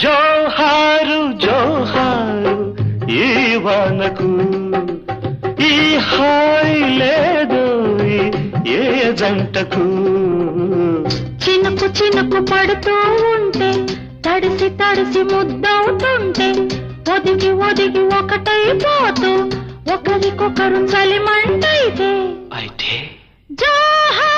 జోహారు జోహారు ఈ వానకు, ఈ హాయి లేదు ఏ జంటకు. చినుకు చినుకు పడుతూ ఉంటే, తడిసి తడిసి ముద్దవుతుంటే, ఒదిగి ఒదిగి ఒకటైపోతూ ఒకరికొకరు చలిమంటైతే అయితే జోహారు